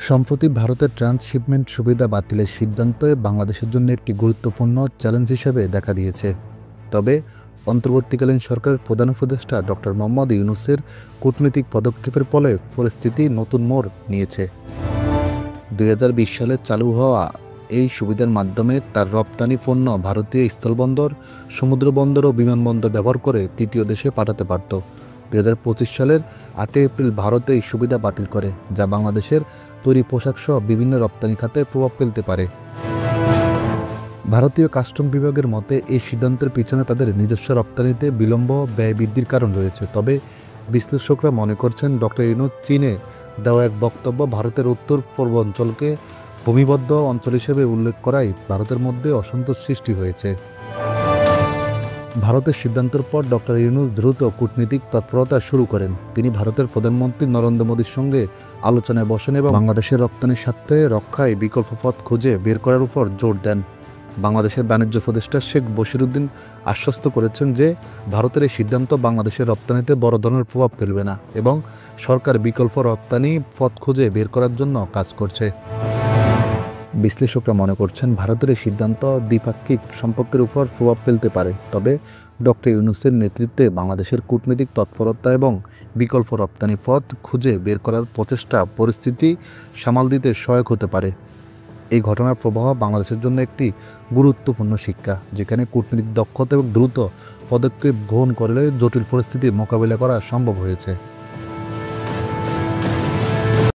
সম্প্রতি ভারতের ট্রান্সশিপমেন্ট সুবিধা বাতিলের সিদ্ধান্ত বাংলাদেশের জন্য একটি গুরুত্বপূর্ণ চ্যালেঞ্জ হিসেবে দেখা দিয়েছে। তবে অন্তর্বর্তীকালীন সরকারের প্রধান উপদেষ্টা ডক্টর মোহাম্মদ ইউনূসের কূটনৈতিক পদক্ষেপের ফলে পরিস্থিতি নতুন মোড় নিয়েছে। 2020 সালে চালু হওয়া এই সুবিধার মাধ্যমে তার রপ্তানি পণ্য ভারতীয় স্থলবন্দর, সমুদ্র বন্দর ও বিমানবন্দর ব্যবহার করে তৃতীয় দেশে পাঠাতে পারত। 2025 সালের 8 এপ্রিল ভারত এই সুবিধা বাতিল করে, যা বাংলাদেশের তৈরি পোশাক সহ বিভিন্ন রপ্তানি খাতে প্রভাব ফেলতে পারে। ভারতীয় কাস্টম বিভাগের মতে এই সিদ্ধান্তের পিছনে তাদের নিজস্ব রপ্তানিতে বিলম্ব ব্যয় বৃদ্ধির কারণ রয়েছে। তবে বিশ্লেষকরা মনে করছেন ডক্টর ইউনূস চীনে দেওয়া এক বক্তব্য ভারতের উত্তর পূর্বাঞ্চলকে ভূমিবদ্ধ অঞ্চল হিসেবে উল্লেখ করায় ভারতের মধ্যে অসন্তোষ সৃষ্টি হয়েছে। ভারতের সিদ্ধান্তের পর ডক্টর ইউনূস দ্রুত কূটনীতিক তৎপরতা শুরু করেন। তিনি ভারতের প্রধানমন্ত্রী নরেন্দ্র মোদীর সঙ্গে আলোচনায় বসেন এবং বাংলাদেশের রপ্তানির স্বার্থে রক্ষায় বিকল্প পথ খুঁজে বের করার উপর জোর দেন। বাংলাদেশের বাণিজ্য উপদেষ্টা শেখ বশিরউদ্দিন আশ্বস্ত করেছেন যে ভারতের এই সিদ্ধান্ত বাংলাদেশের রপ্তানিতে বড় ধরনের প্রভাব ফেলবে না এবং সরকার বিকল্প রপ্তানি পথ খুঁজে বের করার জন্য কাজ করছে। বিশ্লেষকরা মনে করছেন ভারতের এই সিদ্ধান্ত দ্বিপাক্ষিক সম্পর্কের উপর প্রভাব ফেলতে পারে। তবে ডক্টর ইউনূসের নেতৃত্বে বাংলাদেশের কূটনৈতিক তৎপরতা এবং বিকল্প রপ্তানি পথ খুঁজে বের করার প্রচেষ্টা পরিস্থিতি সামাল দিতে সহায়ক হতে পারে। এই ঘটনার প্রবাহ বাংলাদেশের জন্য একটি গুরুত্বপূর্ণ শিক্ষা, যেখানে কূটনৈতিক দক্ষতা এবং দ্রুত পদক্ষেপ গ্রহণ করলে জটিল পরিস্থিতি মোকাবিলা করা সম্ভব হয়েছে।